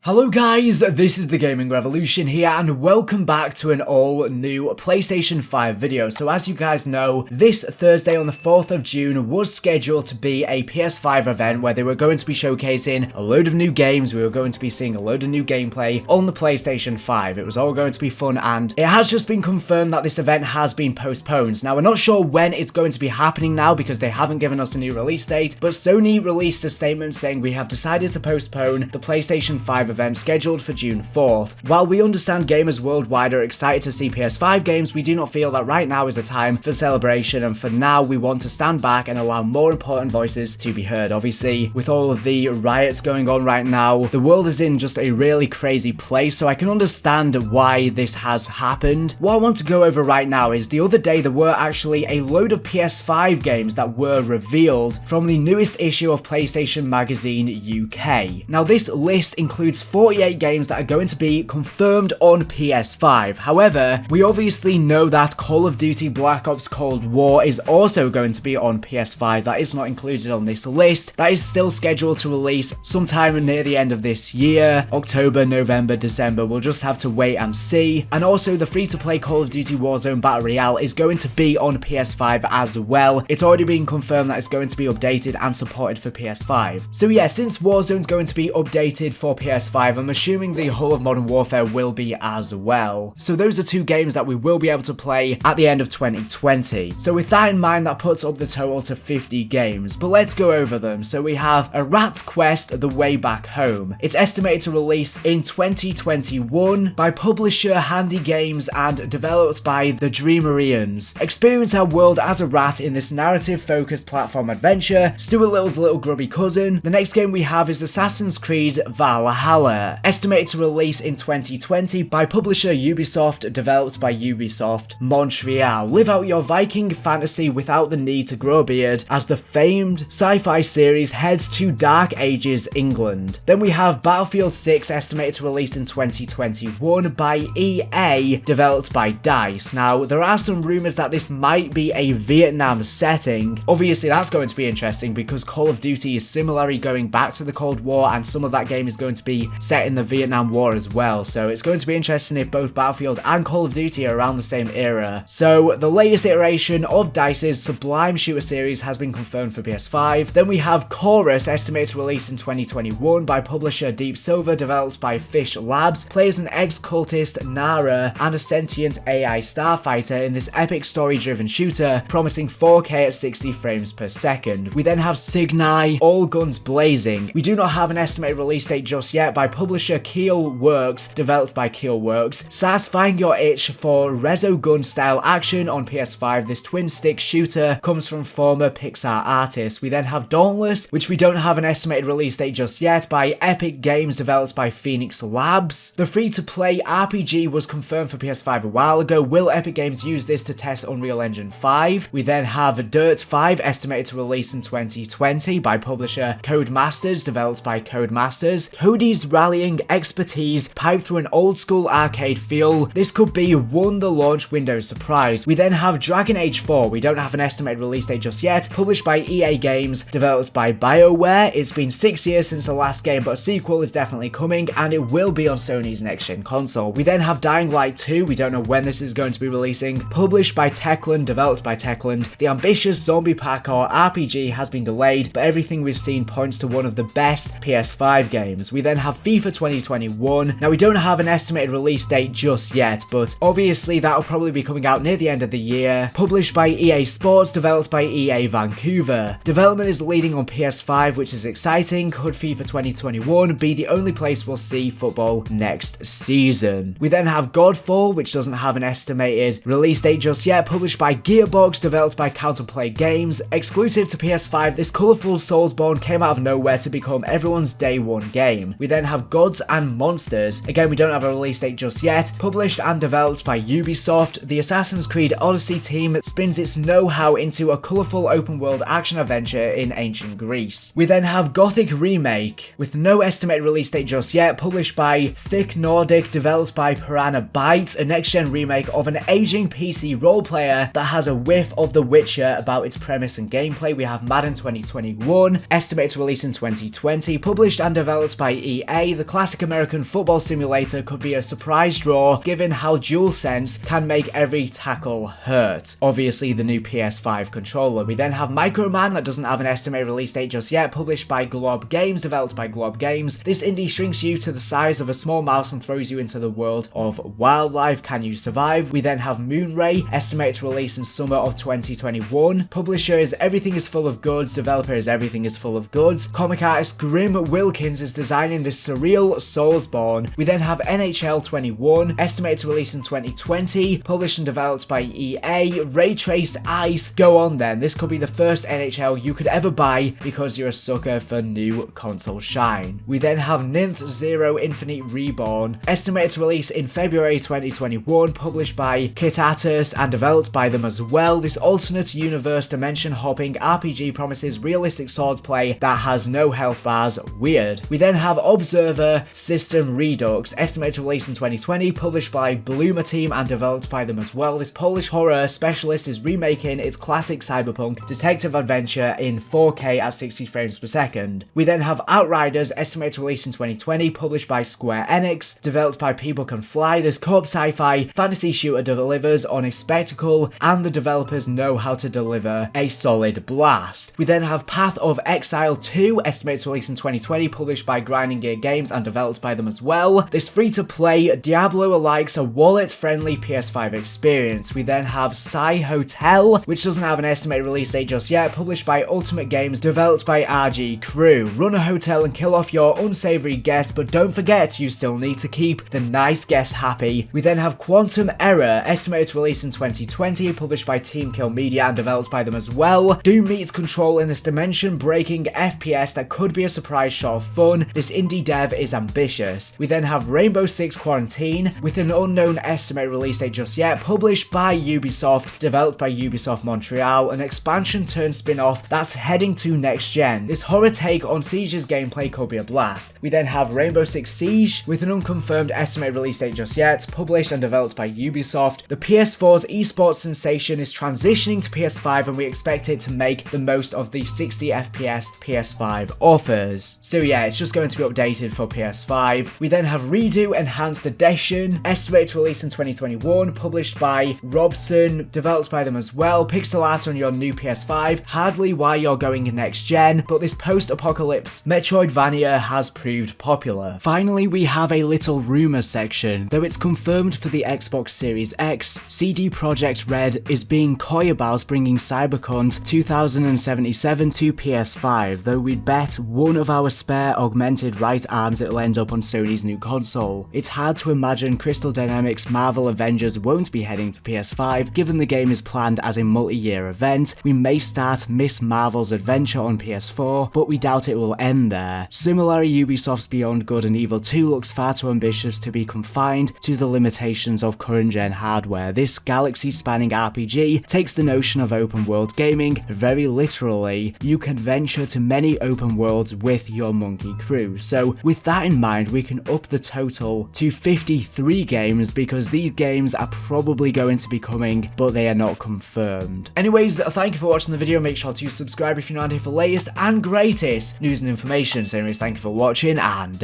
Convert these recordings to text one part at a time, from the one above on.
Hello guys, this is the Gaming Revolution here and welcome back to an all new PlayStation 5 video. So as you guys know, this Thursday on the 4th of June was scheduled to be a PS5 event where they were going to be showcasing a load of new games. We were going to be seeing a load of new gameplay on the PlayStation 5. It was all going to be fun and it has just been confirmed that this event has been postponed. Now we're not sure when it's going to be happening now because they haven't given us a new release date, but Sony released a statement saying we have decided to postpone the PlayStation 5 event scheduled for June 4th. While we understand gamers worldwide are excited to see PS5 games, we do not feel that right now is a time for celebration, and for now we want to stand back and allow more important voices to be heard. Obviously, with all of the riots going on right now, the world is in just a really crazy place, so I can understand why this has happened. What I want to go over right now is the other day there were actually a load of PS5 games that were revealed from the newest issue of PlayStation Magazine UK. Now this list includes 48 games that are going to be confirmed on PS5. However, we obviously know that Call of Duty Black Ops Cold War is also going to be on PS5. That is not included on this list. That is still scheduled to release sometime near the end of this year. October, November, December. We'll just have to wait and see. And also the free-to-play Call of Duty Warzone Battle Royale is going to be on PS5 as well. It's already been confirmed that it's going to be updated and supported for PS5. So yeah, since Warzone's going to be updated for PS5, I'm assuming the whole of Modern Warfare will be as well. So those are two games that we will be able to play at the end of 2020. So with that in mind, that puts up the total to 50 games. But let's go over them. So we have A Rat's Quest: The Way Back Home. It's estimated to release in 2021 by publisher Handy Games and developed by the Dreamerians. Experience our world as a rat in this narrative-focused platform adventure. Stuart Little's little grubby cousin. The next game we have is Assassin's Creed Valhalla. Estimated to release in 2020 by publisher Ubisoft, developed by Ubisoft Montreal. Live out your Viking fantasy without the need to grow a beard as the famed sci-fi series heads to Dark Ages England. Then we have Battlefield 6, estimated to release in 2021 by EA, developed by DICE. Now, there are some rumours that this might be a Vietnam setting. Obviously, that's going to be interesting because Call of Duty is similarly going back to the Cold War, and some of that game is going to be set in the Vietnam War as well, so it's going to be interesting if both Battlefield and Call of Duty are around the same era. So the latest iteration of DICE's Sublime Shooter series has been confirmed for PS5. Then we have Chorus, estimated to release in 2021 by publisher Deep Silver, developed by Fish Labs. Plays an ex-cultist Nara and a sentient AI starfighter in this epic story-driven shooter, promising 4K at 60 frames per second. We then have Signai, All Guns Blazing. We do not have an estimated release date just yet by publisher Keel Works, developed by Keel Works. Satisfying your itch for Resogun style action on PS5, this twin stick shooter comes from former Pixar artists. We then have Dauntless, which we don't have an estimated release date just yet, by Epic Games, developed by Phoenix Labs. The free-to-play RPG was confirmed for PS5 a while ago. Will Epic Games use this to test Unreal Engine 5? We then have Dirt 5, estimated to release in 2020 by publisher Codemasters, developed by Codemasters. Cody's rallying expertise piped through an old school arcade feel. This could be the launch window surprise. We then have Dragon Age 4. We don't have an estimated release date just yet. Published by EA Games, developed by BioWare. It's been 6 years since the last game, but a sequel is definitely coming and it will be on Sony's next-gen console. We then have Dying Light 2. We don't know when this is going to be releasing. Published by Techland, developed by Techland. The ambitious zombie parkour RPG has been delayed, but everything we've seen points to one of the best PS5 games. We then have FIFA 2021. Now we don't have an estimated release date just yet, but obviously that'll probably be coming out near the end of the year. Published by EA Sports, developed by EA Vancouver. Development is leading on PS5, which is exciting. Could FIFA 2021 be the only place we'll see football next season? We then have Godfall, which doesn't have an estimated release date just yet. Published by Gearbox, developed by Counterplay Games. Exclusive to PS5, this colourful Soulsborne came out of nowhere to become everyone's day one game. We then have Gods and Monsters. Again, we don't have a release date just yet. Published and developed by Ubisoft, the Assassin's Creed Odyssey team spins its know-how into a colourful open-world action-adventure in ancient Greece. We then have Gothic Remake, with no estimated release date just yet. Published by Thick Nordic, developed by Piranha Bytes, a next-gen remake of an aging PC role-player that has a whiff of The Witcher about its premise and gameplay. We have Madden 2021, estimated to release in 2020. Published and developed by EA, EA, the classic American football simulator could be a surprise draw given how DualSense can make every tackle hurt. Obviously the new PS5 controller. We then have Microman, that doesn't have an estimated release date just yet, published by Glob Games, developed by Glob Games. This indie shrinks you to the size of a small mouse and throws you into the world of wildlife. Can you survive? We then have Moonray, estimated to release in summer of 2021. Publisher is Everything is Full of Goods, developer is Everything is Full of Goods. Comic artist Grim Wilkins is designing this surreal Soulsborne. We then have NHL 21, estimated to release in 2020, published and developed by EA. Ray Traced Ice. Go on then, this could be the first NHL you could ever buy because you're a sucker for new console shine. We then have Ninth Zero Infinite Reborn, estimated to release in February 2021, published by Kitatus and developed by them as well. This alternate universe dimension hopping RPG promises realistic swordplay that has no health bars. Weird. We then have Observer System Redux, estimated to release in 2020, published by Bloomer Team and developed by them as well. This Polish horror specialist is remaking its classic cyberpunk detective adventure in 4K at 60 frames per second. We then have Outriders, estimated to release in 2020, published by Square Enix, developed by People Can Fly. This co-op sci-fi fantasy shooter delivers on a spectacle, and the developers know how to deliver a solid blast. We then have Path of Exile 2, estimated to release in 2020, published by Grinding Gear Games and developed by them as well. This free-to-play Diablo-alikes a wallet-friendly PS5 experience. We then have Psy Hotel, which doesn't have an estimated release date just yet, published by Ultimate Games, developed by RG Crew. Run a hotel and kill off your unsavory guests, but don't forget you still need to keep the nice guests happy. We then have Quantum Error, estimated to release in 2020, published by Team Kill Media and developed by them as well. Doom meets Control in this dimension-breaking FPS that could be a surprise shot of fun. This indie dev is ambitious. We then have Rainbow Six Quarantine, with an unknown estimated release date just yet, published by Ubisoft, developed by Ubisoft Montreal, an expansion turned spin-off that's heading to next gen. This horror take on Siege's gameplay could be a blast. We then have Rainbow Six Siege, with an unconfirmed estimated release date just yet, published and developed by Ubisoft. The PS4's esports sensation is transitioning to PS5 and we expect it to make the most of the 60 FPS PS5 offers. So yeah, it's just going to be updated for PS5. We then have Redo Enhanced Edition, estimated to release in 2021, published by Robson, developed by them as well. Pixel art on your new PS5, hardly why you're going next gen, but this post-apocalypse Metroidvania has proved popular. Finally, we have a little rumor section. Though it's confirmed for the Xbox Series X, CD Projekt Red is being coy about bringing CyberCon 2077 to PS5, though we'd bet one of our spare augmented right arms it'll end up on Sony's new console. It's hard to imagine Crystal Dynamics' Marvel Avengers won't be heading to PS5, given the game is planned as a multi-year event. We may start Miss Marvel's adventure on PS4, but we doubt it will end there. Similarly, Ubisoft's Beyond Good and Evil 2 looks far too ambitious to be confined to the limitations of current-gen hardware. This galaxy-spanning RPG takes the notion of open-world gaming very literally. You can venture to many open worlds with your monkey crew. So with that in mind, we can up the total to 53 games because these games are probably going to be coming, but they are not confirmed. Anyways, thank you for watching the video. Make sure to subscribe if you're not here for the latest and greatest news and information. So anyways, thank you for watching and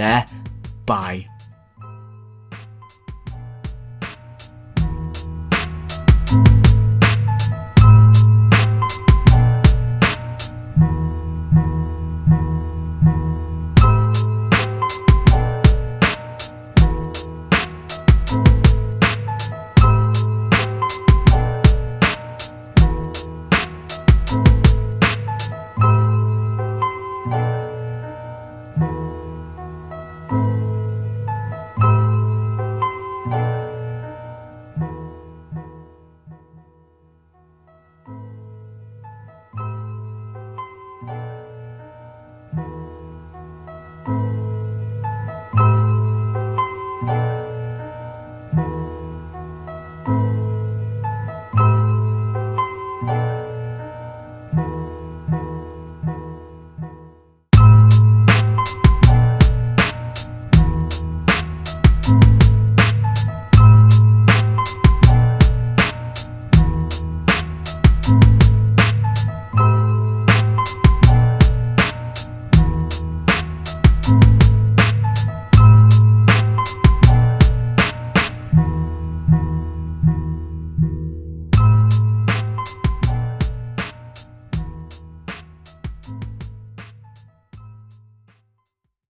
bye.